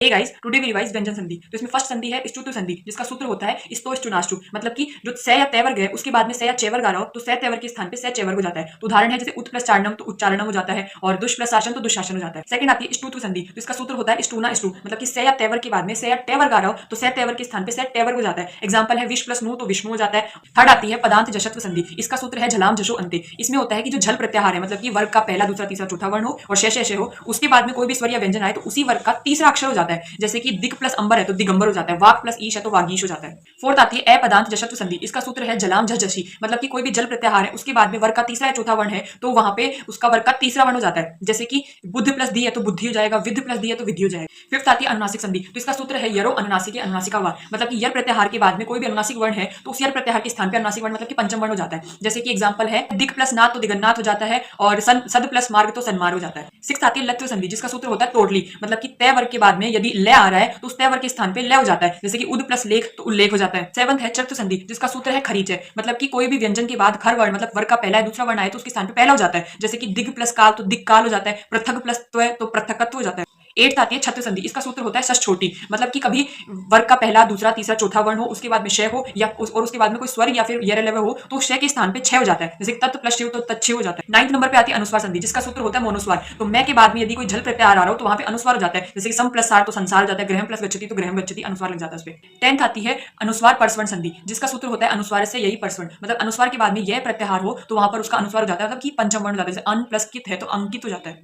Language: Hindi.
Hey guys, today we revise व्यंजन संधि। तो इसमें फर्स्ट संधि है स्तुतु संधि, जिसका सूत्र होता है स्तो ष्टु नाष्टु। मतलब कि जो से या ते वर्ग है उसके बाद में से या चे वर्ग आ रहा हो तो से ते वर्ग के स्थान पे से चे वर्ग हो जाता है। तो उदाहरण है जैसे उत प्लस चारणम तो उच्चारणम हो जाता है और दुष प्लस शासन तो दुशासन हो जाता है। सेकंड आती है ष्टुतु संधि, तो इसका सूत्र होता है ष्टु ना ष्टु। मतलब कि से या ते वर्ग के बाद में से या टे वर्ग आ रहा हो तो से ते वर्ग के स्थान पे से टे वर्ग हो जाता है। एग्जाम्पल है विष प्लस नु तो विष्णु हो जाता है। थर्ड आती है पदांत जशत्व संधि, इसका सूत्र है झलाम झशो अंते। इसमें होता है कि जो झल प्रत्याहार है मतलब कि वर्ग का पहला दूसरा तीसरा चौथा वर्ण हो और शेष शेष हो, उसके बाद में कोई भी स्वर या व्यंजन आए तो उसी वर्ग का तीसरा अक्षर हो जाता है। जैसे कि दिग प्लस अंबर है तो दिगंबर हो जाता है, वाक प्लस ईश है तो वागीश हो जाता है। फोर्थ आती है अपदांत जशत्व संधि, इसका सूत्र है जलाम झषि। मतलब कि कोई भी जल प्रत्याहार है उसके बाद में वर्ग का तीसरा या चौथा वर्ण है तो वहां पे उसका वर्ग का तीसरा वर्ण हो जाता है। जैसे कि बुद्ध प्लस दी है तो बुद्धि हो जाएगा, विद्ध प्लस दी है तो विधि हो जाएगा। फिफ्थ आती है अनुनासिक संधि, तो इसका सूत्र है यरो अनुनासिक अनुनासिका वा। मतलब कि यर प्रत्याहार के बाद में कोई भी अनुनासिक वर्ण है तो उस यर प्रत्याहार के स्थान पे अनुनासिक वर्ण मतलब कि पंचम वर्ण हो जाता है। जैसे कि एग्जांपल है दिग प्लस नाथ तो दिगन्नाथ हो जाता है और सद प्लस मार्ग तो सन्मार्ग हो जाता है। सिक्स्थ आती है लत्व संधि, जिसका सूत्र होता है टोटली। मतलब कि तय वर्ग के बाद में यदि ले आ रहा है तो उस तय वर्ग के स्थान पे ले हो जाता है। जैसे कि उद प्लस लेख तो उल्लेख हो जाता है। सेवंथ है चतुर्थ संधि, जिसका सूत्र है खरीच। मतलब कि कोई भी व्यंजन के बाद खर वर्ण मतलब वर्ग का पहला है दूसरा वर्ण आए तो उसके स्थान पे पहला हो जाता है। जैसे कि दिग प्लस काल तो दिग काल हो जाता है, पृथक प्लस त्व तो पृथकत्व हो जाता है। एट्थ आती है छत्र संधि, इसका सूत्र होता है षष्ठ छोटी। मतलब कि कभी वर्ग का पहला दूसरा तीसरा चौथा वर्ण हो उसके बाद में शय हो या और उसके बाद में कोई स्वर या फिर य हो तो शय के स्थान पे छह हो जाता है। जैसे तत्व प्लस शिव तो तच्छिव हो जाता है। नाइन्थ नंबर पे आती है अनुस्वार संधि, जिसका सूत्र होता है मोनुस्वार। तो मैं के बाद में यदि कोई झल प्रत्याहार आ रहा हो तो वहां पे अनुस्वार हो जाता है। जैसे कि सम प्लस सार तो संसार हो जाता है, ग्रहम प्लस गच्छति तो ग्रहम गच्छति अनुस्वार लग जाता है उसपे। टेंथ आती है अनुस्वार परस्वर्ण संधि, जिसका सूत्र होता है अनुस्वार से यही परस्वर्ण। मतलब अनुस्वार के बाद में यह प्रत्याहार हो तो वहां पर उसका अनुस्वार हो जाता है, मतलब कि पंचम वर्ण हो जाता है। जैसे अन प्लस कित है तो अंकित हो जाता है।